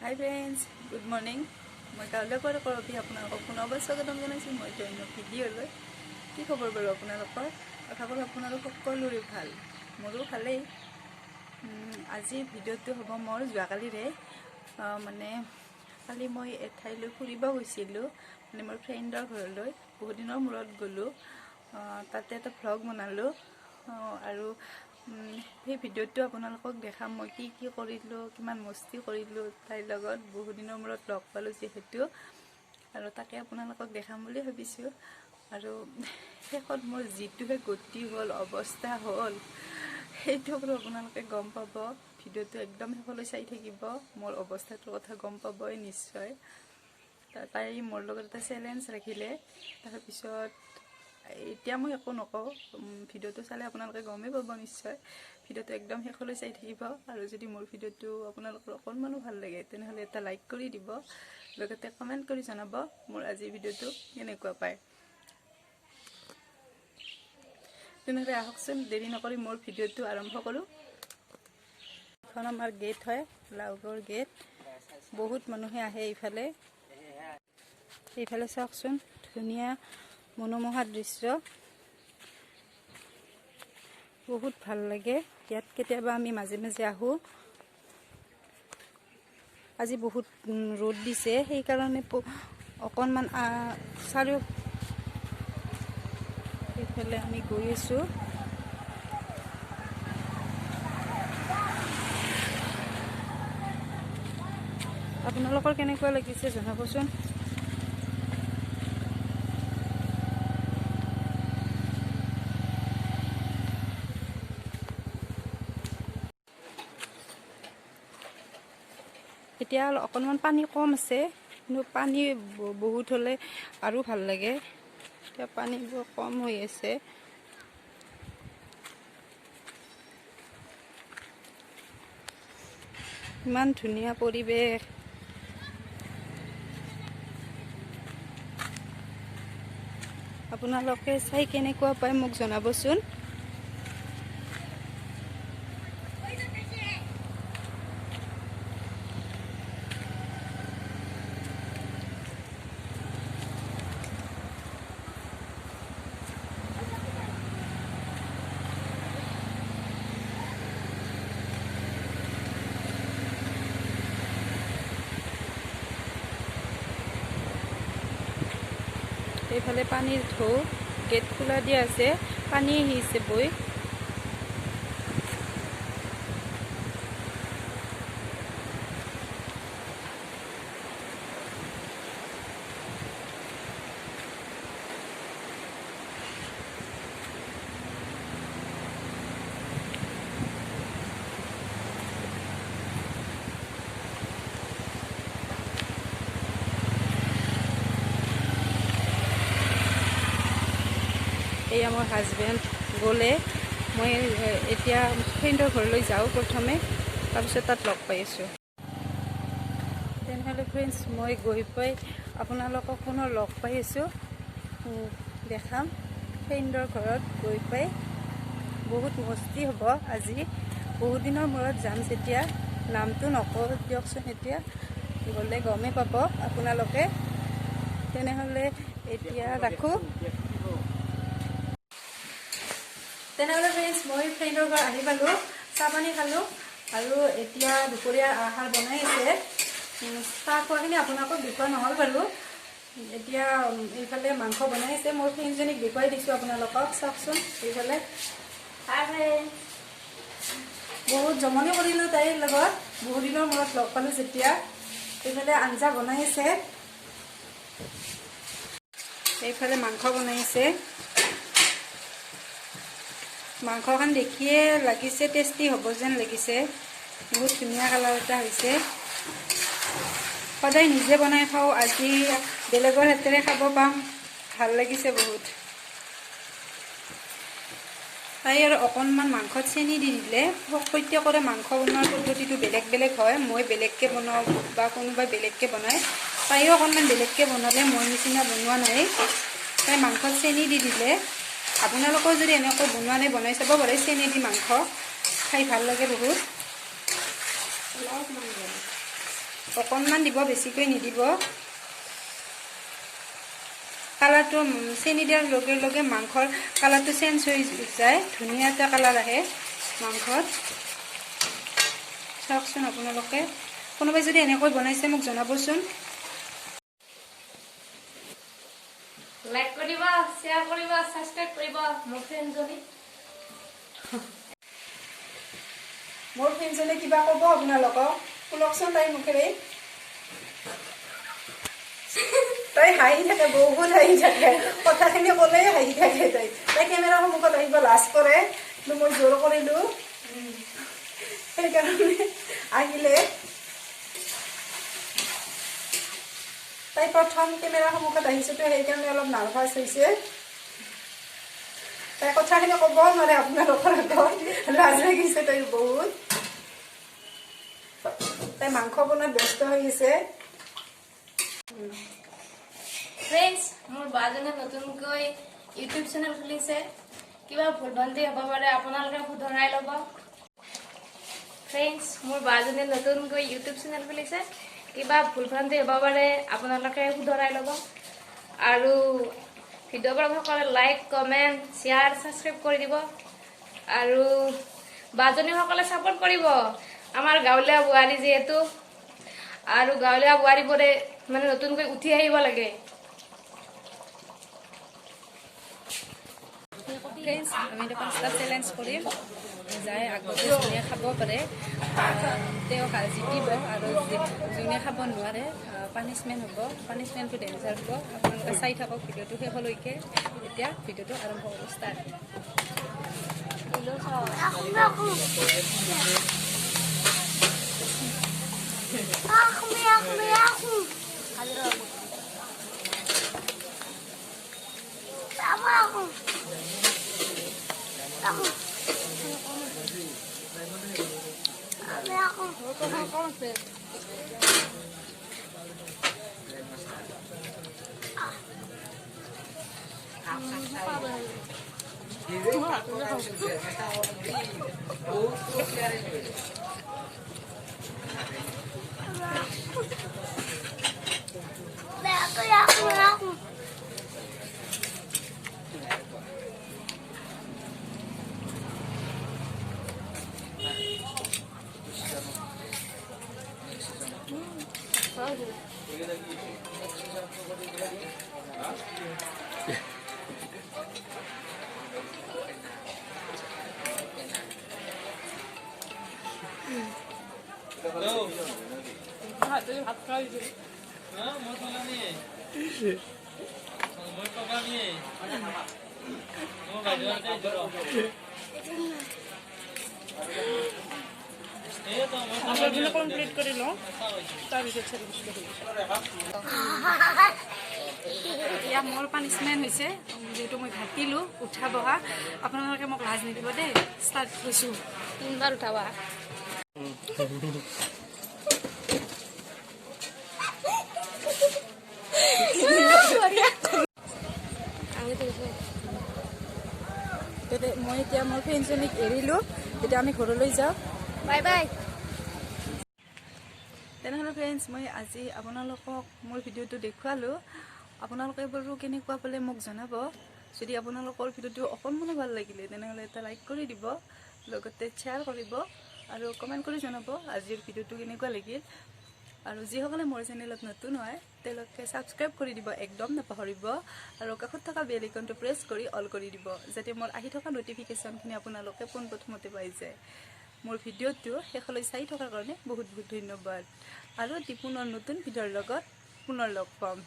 হাই friends, good morning. মই কাইলৈ পৰা কৰবি আপোনালোকক পুনৰবাৰ স্বাগতম জনাইছোঁ মই অন্য ভিডিঅ'লৈ। কি খবৰ বাৰু আপোনালোকৰ? আশা কৰোঁ আপোনালোক সকলোৰে ভাল, মোৰো ভালেই। আজিৰ ভিডিঅ'টো হ'ব মোৰ যোৱাকালিৰে। কালি মই এঠাইলৈ ফুৰিব গৈছিলোঁ, মোৰ ফ্ৰেণ্ডৰ ঘৰলৈ। বহুত দিনৰ মূৰত গ'লোঁ, তাতে এটা ভ্লগ বনালোঁ আৰু সেই ভিডিঅ'টো আপোনালোকক দেখাম মই কি কি কৰিলোঁ, কিমান মস্তি কৰিলোঁ তাইৰ লগত। বহুত দিনৰ মূৰত লগ পালোঁ যিহেতু, আৰু তাকে আপোনালোকক দেখাম বুলি ভাবিছোঁ। আৰু শেষত মোৰ যিটোহে গতি হ'ল, অৱস্থা হ'ল, সেইটো বাৰু আপোনালোকে গম পাব। ভিডিঅ'টো একদম শেষলৈ চাই থাকিব, মোৰ অৱস্থাটোৰ কথা গম পাবই নিশ্চয়। তাই মোৰ লগত এটা চেলেঞ্জ ৰাখিলে। তাৰপিছত এতিয়া মই একো নকওঁ, ভিডিঅ'টো চালে আপোনালোকে গমেই পাব নিশ্চয়। ভিডিঅ'টো একদম শেষলৈ চাই থাকিব, আৰু যদি মোৰ ভিডিঅ'টো আপোনালোকৰ অকণমানো ভাল লাগে তেনেহ'লে এটা লাইক কৰি দিব, লগতে কমেণ্ট কৰি জনাব মোৰ আজিৰ ভিডিঅ'টো কেনেকুৱা পায়। তেনেহ'লে আহকচোন, দেৰি নকৰি মোৰ ভিডিঅ'টো আৰম্ভ কৰোঁ। এখন আমাৰ গেট হয়, লাওগড় গেট। বহুত মানুহে আহে এইফালে। চাওকচোন, ধুনীয়া মনোমোহা দৃশ্য, বহুত ভাল লাগে। ইয়াত কেতিয়াবা আমি মাজে মাজে আহোঁ। আজি বহুত ৰ'দ দিছে, সেইকাৰণে অকণমান এইফালে আমি গৈ আছোঁ। আপোনালোকৰ কেনেকুৱা লাগিছে জনাবচোন। এতিয়া অকণমান পানী কম আছে, কিন্তু পানী বহুত হ'লে আৰু ভাল লাগে। এতিয়া পানীবোৰ কম হৈ আছে। ইমান ধুনীয়া পৰিৱেশ। আপোনালোকে চাই কেনেকুৱা পায় মোক জনাবচোন। এইফালে পানীৰ ঢৌ, গেট খোলা দিয়া আছে, পানী আহিছে বৈ। এয়া মোৰ হাজবেণ্ড গ'লে, মই এতিয়া ফ্ৰেণ্ডৰ ঘৰলৈ যাওঁ প্ৰথমে, তাৰপিছত তাত লগ পাই আছোঁ। তেনেহ'লে ফ্ৰেণ্ডছ, মই গৈ পাই আপোনালোকক পুনৰ লগ পাই আছোঁ, দেখাম। ফ্ৰেণ্ডৰ ঘৰত গৈ পাই বহুত মস্তি হ'ব আজি। বহুত দিনৰ মূৰত যাম যেতিয়া, নামটো নকওঁ দিয়কচোন, এতিয়া গ'লে গমেই পাব আপোনালোকে। তেনেহ'লে এতিয়া ৰাখোঁ। তেনেহ'লে ফ্ৰেণ্ডছ, মই ফ্ৰেণ্ডৰ ঘৰ আহি পালোঁ, চাহ পানী খালোঁ, আৰু এতিয়া দুপৰীয়াৰ আহাৰ বনাই আছে। চাহ খোৱাখিনি আপোনালোকক দেখুওৱা নহ'ল বাৰু। এতিয়া এইফালে মাংস বনাই আছে, মোৰ ফ্ৰেণ্ডজনীক দেখুৱাই দিছোঁ আপোনালোকক। চাওকচোন এইফালে। বহুত জমনি কৰিলোঁ তাইৰ লগত, বহুত দিনৰ মূৰত লগ পালোঁ যেতিয়া। এইফালে আঞ্জা বনাই আছে, এইফালে মাংস বনাই আছে। মাংসখন দেখিয়ে লাগিছে টেষ্টি হ'ব যেন লাগিছে, বহুত ধুনীয়া কালাৰ এটা হৈছে। সদায় নিজে বনাই খাওঁ, আজি বেলেগৰ হাতেৰে খাব পাম, ভাল লাগিছে বহুত। তাই আৰু অকণমান মাংসত চেনি দি দিলে। প্ৰত্যেকৰে মাংস বনোৱাৰ পদ্ধতিটো বেলেগ বেলেগ হয়, মই বেলেগকৈ বনাওঁ বা কোনোবাই বেলেগকৈ বনায়। তাইও অকণমান বেলেগকৈ বনালে, মোৰ নিচিনা বনোৱা নাই। তাই মাংসত চেনি দি দিলে। আপোনালোকেও যদি এনেকৈ বনোৱা নাই, বনাই চাব পাৰে চেনি দি মাংস, খাই ভাল লাগে বহুত। অকণমান দিব, বেছিকৈ নিদিব। কালাৰটো চেনি দিয়াৰ লগে লগে মাংসৰ কালাৰটো চেঞ্জ হৈ যায়, ধুনীয়া এটা কালাৰ আহে মাংসত। চাওকচোন আপোনালোকে, কোনোবাই যদি এনেকৈ বনাইছে মোক জনাবচোন। লাইক কৰিবা, শ্বেয়াৰ কৰিবা, সাবস্ক্ৰাইব কৰিবা মোৰ ফ্ৰেণ্ডজনী। মোৰ ফ্ৰেণ্ডজনে কিবা ক'ব আপোনালোকক, শুনকচোন তাইৰ মুখেৰে। তাই হাঁহি থাকে, বহুত হাঁহি থাকে, কথাখিনি ক'লেই হাঁহি থাকে। তাই কেমেৰাৰ সন্মুখত আহিব লাজ কৰে, কিন্তু মই জোৰ কৰিলোঁ, সেইকাৰণে আহিলে। তাই প্ৰথম কেমেৰাৰ সন্মুখত আহিছেতো, সেইকাৰণে অলপ নাৰ্ভাছ হৈছে। তাই কথাখিনি ক'ব নোৱাৰে আপোনালোকৰ আগত, লাজ লাগিছে তাইৰ বহুত। তাই মাংস বনোৱাত ব্যস্ত হৈ আছে। ফ্ৰেণ্ডছ, মোৰ বাজনে নতুনকৈ ইউটিউব চেনেল খুলিছে, কিবা ভুল ভ্ৰান্তি হ'ব পাৰে, আপোনালোকে শুধৰাই ল'ব। ফ্ৰেণ্ডছ, মোৰ বাজনে নতুনকৈ ইউটিউব চেনেল খুলিছে, কিবা ভুল ভ্ৰান্তি হ'ব পাৰে, আপোনালোকে শুধৰাই ল'ব। আৰু ভিডিঅ'বোৰ সকলোৱে লাইক, কমেণ্ট, শ্বেয়াৰ, ছাবস্ক্ৰাইব কৰি দিব। আৰু বাজনীসকলে ছাপোৰ্ট কৰিব, আমাৰ গাঁৱলীয়া বোৱাৰী যিহেতু, আৰু গাঁৱলীয়া বোৱাৰীবোৰে মানে নতুনকৈ উঠি আহিব লাগে। ফ্ৰেণ্ডছ, আমি এতিয়া 5টা চেলেঞ্জ কৰিম, যাই আগতে যোনে খাব পাৰে তেওঁক জিকিব, আৰু যোনে খাব নোৱাৰে পানিছমেণ্ট হ'ব। পানিছমেণ্টটো ডেঞ্জাৰ হ'ব। আপোনালোকে চাই থাকক ভিডিঅ'টো শেষলৈকে। এতিয়া ভিডিঅ'টো আৰম্ভ কৰোঁ, ষ্টাৰ্ট। কমপ্লিট কৰি লওঁ, তাৰপিছত এতিয়া মোৰ পানিছমেণ্ট হৈছে, যিহেতু মই ঘাটিলোঁ উঠা বহা। আপোনালোকে মোক লাজ নিদিব দেই। ষ্টাৰ্ট কৰিছোঁ। 3বাৰ উঠাবা। মই এতিয়া মোৰ ফ্ৰেণ্ডজনীক এৰিলোঁ, এতিয়া আমি ঘৰলৈ যাওঁ। Bye bye. তেনেহ'লে ফ্ৰেণ্ডছ, মই আজি আপোনালোকক মোৰ ভিডিঅ'টো দেখুৱালোঁ। আপোনালোকে বাৰু কেনেকুৱা পালে মোক জনাব। যদি আপোনালোকৰ ভিডিঅ'টো অকণমানো ভাল লাগিলে তেনেহ'লে এটা লাইক কৰি দিব, লগতে শ্বেয়াৰ কৰিব আৰু কমেণ্ট কৰি জনাব আজিৰ ভিডিঅ'টো কেনেকুৱা লাগিল। আৰু যিসকলে মোৰ চেনেলত নতুন হয় তেওঁলোকে ছাবস্ক্ৰাইব কৰি দিব, একদম নাপাহৰিব। আৰু কাষত থকা বেল আইকনটো প্ৰেছ কৰি অল কৰি দিব, যাতে মোৰ আহি থকা নটিফিকেশ্যনখিনি আপোনালোকে পোনপ্ৰথমতে পাই যায়। মোৰ ভিডিঅ'টো শেষলৈ চাই থকাৰ কাৰণে বহুত বহুত ধন্যবাদ। আৰু পুনৰ নতুন ভিডিঅ'ৰ লগত পুনৰ লগ পাম।